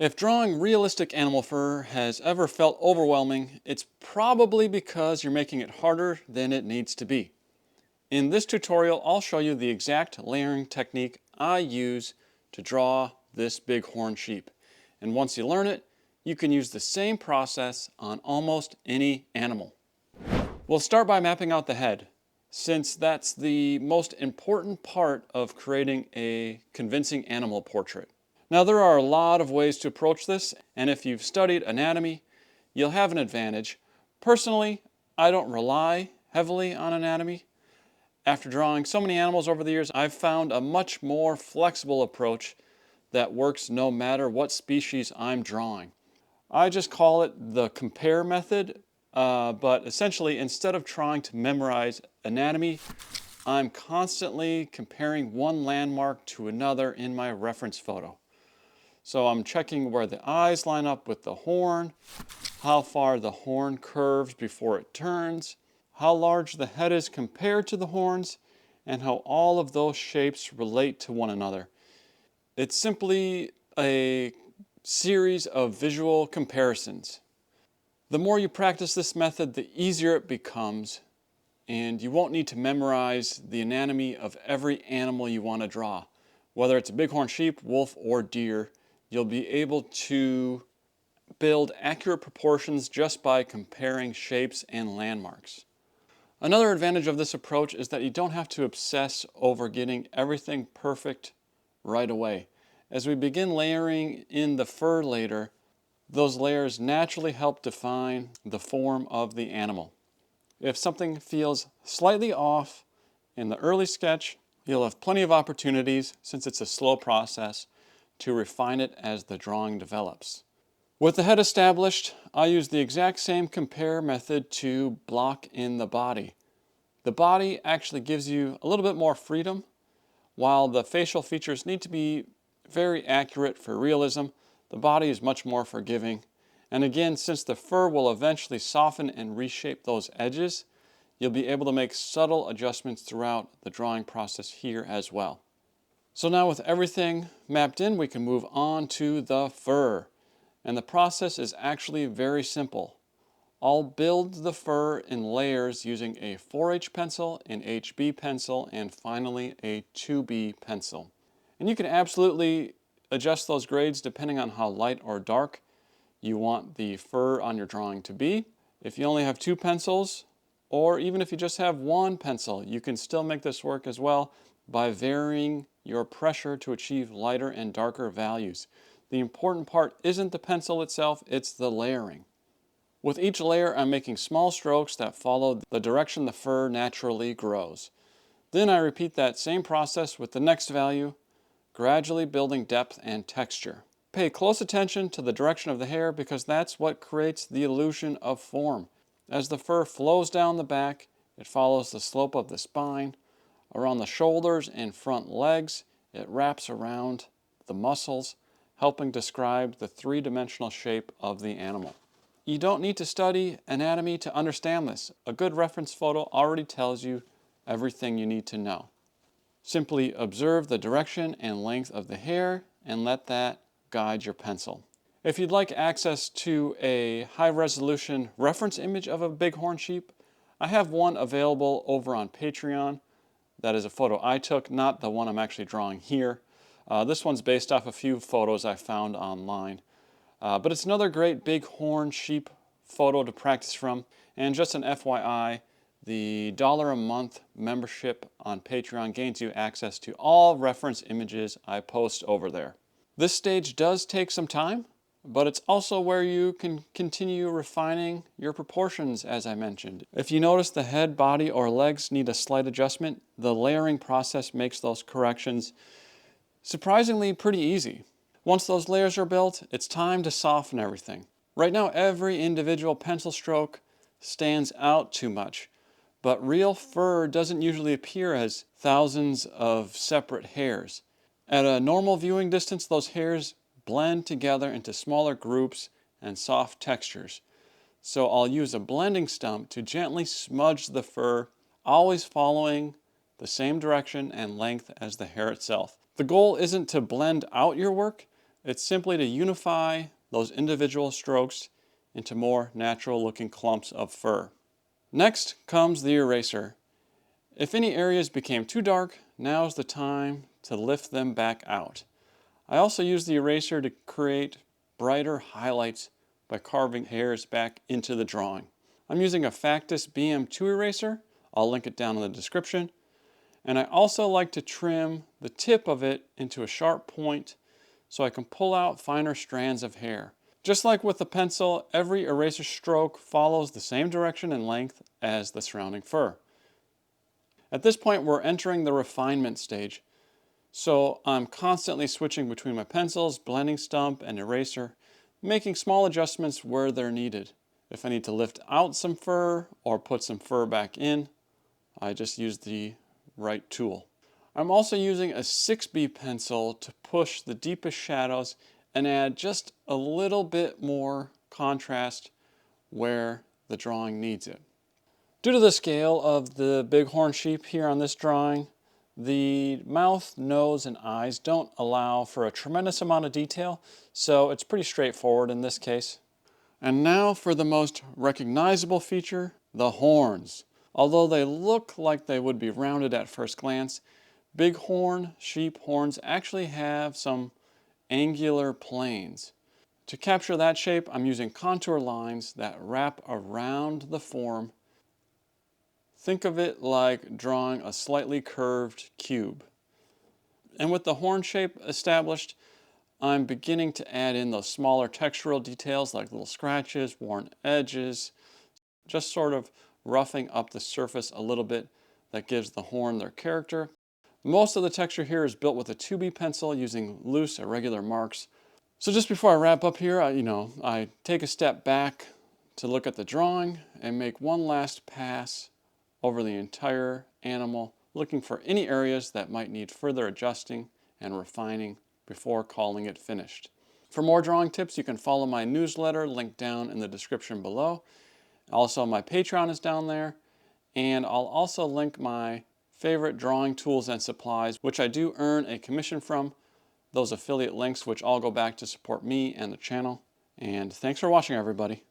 If drawing realistic animal fur has ever felt overwhelming, it's probably because you're making it harder than it needs to be. In this tutorial, I'll show you the exact layering technique I use to draw this bighorn sheep. And once you learn it, you can use the same process on almost any animal. We'll start by mapping out the head, since that's the most important part of creating a convincing animal portrait. Now, there are a lot of ways to approach this, and if you've studied anatomy, you'll have an advantage. Personally, I don't rely heavily on anatomy. After drawing so many animals over the years, I've found a much more flexible approach that works no matter what species I'm drawing. I just call it the compare method, but essentially instead of trying to memorize anatomy, I'm constantly comparing one landmark to another in my reference photo. So I'm checking where the eyes line up with the horn, how far the horn curves before it turns, how large the head is compared to the horns, and how all of those shapes relate to one another. It's simply a series of visual comparisons. The more you practice this method, the easier it becomes, and you won't need to memorize the anatomy of every animal you want to draw. Whether it's a bighorn sheep, wolf, or deer, you'll be able to build accurate proportions just by comparing shapes and landmarks. Another advantage of this approach is that you don't have to obsess over getting everything perfect right away. As we begin layering in the fur later, those layers naturally help define the form of the animal. If something feels slightly off in the early sketch, you'll have plenty of opportunities, since it's a slow process, to refine it as the drawing develops. With the head established, I use the exact same compare method to block in the body. The body actually gives you a little bit more freedom, while the facial features need to be very accurate for realism. The body is much more forgiving. And again, since the fur will eventually soften and reshape those edges, you'll be able to make subtle adjustments throughout the drawing process here as well. So now with everything mapped in, we can move on to the fur. And the process is actually very simple. I'll build the fur in layers using a 4H pencil, an HB pencil, and finally a 2B pencil. And you can absolutely adjust those grades depending on how light or dark you want the fur on your drawing to be. If you only have 2 pencils, or even if you just have 1 pencil, you can still make this work as well by varying your pressure to achieve lighter and darker values. The important part isn't the pencil itself, it's the layering. With each layer, I'm making small strokes that follow the direction the fur naturally grows. Then I repeat that same process with the next value, gradually building depth and texture. Pay close attention to the direction of the hair, because that's what creates the illusion of form. As the fur flows down the back, it follows the slope of the spine. Around the shoulders and front legs, it wraps around the muscles, helping describe the three-dimensional shape of the animal. You don't need to study anatomy to understand this. A good reference photo already tells you everything you need to know. Simply observe the direction and length of the hair and let that guide your pencil. If you'd like access to a high-resolution reference image of a bighorn sheep, I have one available over on Patreon. That is a photo I took, not the one I'm actually drawing here. This one's based off a few photos I found online. But it's another great bighorn sheep photo to practice from. And just an FYI, the $1 a month membership on Patreon gains you access to all reference images I post over there. This stage does take some time, but it's also where you can continue refining your proportions, as I mentioned. If you notice the head, body, or legs need a slight adjustment, the layering process makes those corrections surprisingly pretty easy. Once those layers are built, it's time to soften everything. Right now, every individual pencil stroke stands out too much, but real fur doesn't usually appear as thousands of separate hairs. At a normal viewing distance, those hairs blend together into smaller groups and soft textures. So I'll use a blending stump to gently smudge the fur, always following the same direction and length as the hair itself. The goal isn't to blend out your work, It's simply to unify those individual strokes into more natural looking clumps of fur. Next comes the eraser. If any areas became too dark, now's the time to lift them back out. I also use the eraser to create brighter highlights by carving hairs back into the drawing. I'm using a Factus BM2 eraser. I'll link it down in the description. And I also like to trim the tip of it into a sharp point so I can pull out finer strands of hair. Just like with the pencil, every eraser stroke follows the same direction and length as the surrounding fur. At this point, we're entering the refinement stage. So I'm constantly switching between my pencils, blending stump, and eraser, making small adjustments where they're needed. If I need to lift out some fur or put some fur back in, I just use the right tool. I'm also using a 6B pencil to push the deepest shadows and add just a little bit more contrast where the drawing needs it. Due to the scale of the bighorn sheep here on this drawing, the mouth, nose, and eyes don't allow for a tremendous amount of detail, so it's pretty straightforward in this case. And now for the most recognizable feature, the horns. Although they look like they would be rounded at first glance, bighorn sheep horns actually have some angular planes. To capture that shape, I'm using contour lines that wrap around the form. Think of it like drawing a slightly curved cube. And with the horn shape established, I'm beginning to add in those smaller textural details like little scratches, worn edges, just sort of roughing up the surface a little bit that gives the horn their character. Most of the texture here is built with a 2B pencil using loose irregular marks. So just before I wrap up here, I take a step back to look at the drawing and make one last pass over the entire animal, looking for any areas that might need further adjusting and refining before calling it finished. For more drawing tips, you can follow my newsletter linked down in the description below. Also, my Patreon is down there, and I'll also link my favorite drawing tools and supplies, which I do earn a commission from, those affiliate links which all go back to support me and the channel. And thanks for watching, everybody.